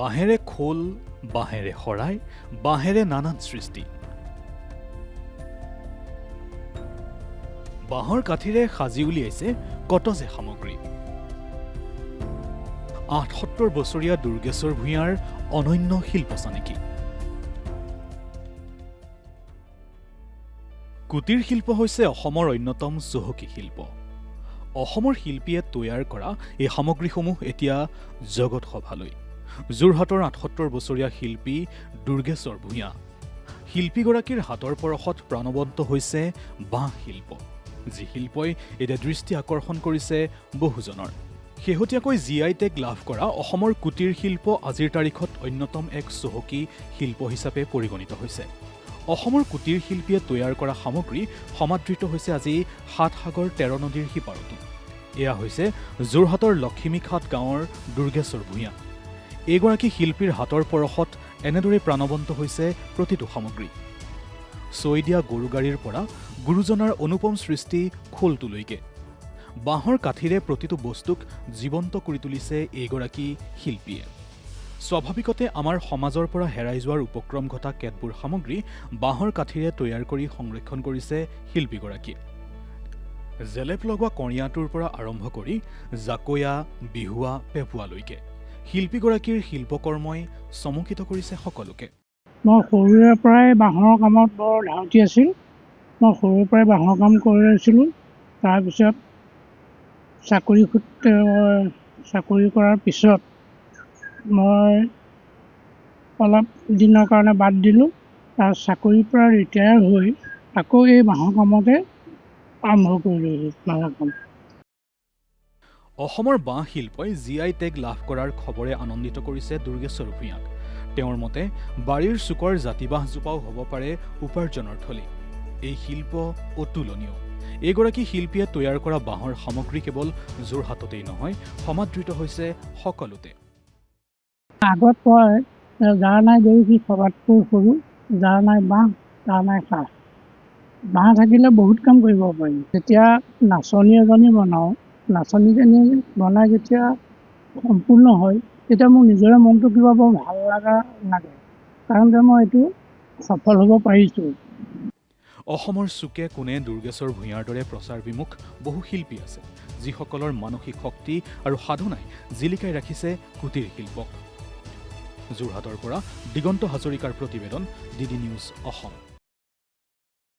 বাঁহেৰে খোল, বাঁহেৰে শৰাই, বাঁহেৰে নানান সৃষ্টি। বাঁহৰ কাঠিৰে সাজি উলিয়াইছে কত যে সামগ্ৰী। ৭৮ বছৰীয়া দুৰ্গেশ্বৰ ভূঞাৰ অনন্য শিল্প নেকি? কুটিৰ শিল্প হৈছে অসমৰ অন্যতম চহকী শিল্প। অসমৰ শিল্পীয়ে তৈয়াৰ কৰা এই সামগ্ৰীসমূহ এতিয়া জগত সভালৈ। যোৰহাটৰ ৭৮ বছৰীয়া শিল্পী দুৰ্গেশ্বৰ ভূঞা। শিল্পীগৰাকীৰ হাতৰ পৰশত প্ৰাণৱন্ত হৈছে বাঁহ শিল্প, যি শিল্পই এতিয়া দৃষ্টি আকৰ্ষণ কৰিছে বহুজনৰ। শেহতীয়াকৈ GI টেগ লাভ কৰা অসমৰ কুটিৰ শিল্প আজিৰ তাৰিখত অন্যতম এক চহকী শিল্প হিচাপে পৰিগণিত হৈছে। অসমৰ কুটিৰ শিল্পীয়ে তৈয়াৰ কৰা সামগ্ৰী সমাদৃত হৈছে আজি ৭ সাগৰ ১৩ নদীৰ সিপাৰতো। এয়া হৈছে যোৰহাটৰ লখিমীখাট গাঁৱৰ দুৰ্গেশ্বৰ ভূঞা। এইগৰাকী শিল্পীৰ হাতৰ পৰশত এনেদৰে প্ৰাণৱন্ত হৈছে প্ৰতিটো সামগ্ৰী। চৈ দিয়া গৰু গাড়ীৰ পৰা গুৰুজনাৰ অনুপম সৃষ্টি খোলটোলৈকে বাঁহৰ কাঠিৰে প্ৰতিটো বস্তুক জীৱন্ত কৰি তুলিছে এইগৰাকী শিল্পীয়ে। স্বাভাৱিকতে আমাৰ সমাজৰ পৰা হেৰাই যোৱাৰ উপক্ৰম ঘটা কেতবোৰ সামগ্ৰী বাঁহৰ কাঠিৰে তৈয়াৰ কৰি সংৰক্ষণ কৰিছে শিল্পীগৰাকীয়ে। জেলেপ লগোৱা কঁৰিয়াটোৰ পৰা আৰম্ভ কৰি জাকৈয়া, বিহুৱা, পেঁপুৱালৈকে শিল্পীগৰাকীৰ শিল্পকৰ্মই চমকিত কৰিছে সকলোকে। মই সৰুৰে পৰাই বাঁহৰ কামত বৰ ধাউতি আছিল। মই সৰুৰে পৰাই বাঁহৰ কাম কৰি আছিলোঁ। তাৰপিছত চাকৰি কৰাৰ পিছত মই অলপ দিনৰ কাৰণে বাদ দিলোঁ। তাৰ চাকৰিৰ পৰা ৰিটায়াৰ হৈ আকৌ এই বাঁহৰ কামতে আৰম্ভ কৰিলোঁ বাঁহৰ কাম। অসমৰ বাঁহ শিল্পই GI টেগ লাভ কৰাৰ খবৰে আনন্দিত কৰিছে দুৰ্গেশ্বৰ ভূঞাক। তেওঁৰ মতে বাৰীৰ চুকৰ জাতি বাঁহজোপাও হ'ব পাৰে উপাৰ্জনৰ থলী। এই শিল্প অতুলনীয়। এইগৰাকী শিল্পীয়ে তৈয়াৰ কৰা বাঁহৰ সামগ্ৰী কেৱল যোৰহাটতেই নহয়, সমাদৃত হৈছে সকলোতে। আগত কয় যাৰ নাই গৰু সি সবাতকৈ সৰু, যাৰ নাই বাঁহ তাৰ নাই সাৰ। বাঁহ থাকিলে বহুত কাম কৰিব পাৰি। যেতিয়া নাচনী এজনী বনাওঁ, নাচনীজনী বনাই যেতিয়া সম্পূৰ্ণ হয়, তেতিয়া মোৰ নিজৰে মনটো কিবা বৰ ভাল লাগে, কাৰণ যে মই এইটো সফল হ'ব পাৰিছোঁ। অসমৰ চুকে কোণে দুৰ্গেশ্বৰ ভূঞাৰ দৰে প্ৰচাৰ বিমুখ বহু শিল্পী আছে, যিসকলৰ মানসিক শক্তি আৰু সাধনাই জিলিকাই ৰাখিছে কুটিৰ শিল্পক। যোৰহাটৰ পৰা দিগন্ত হাজৰিকাৰ প্ৰতিবেদন, DD নিউজ অসম।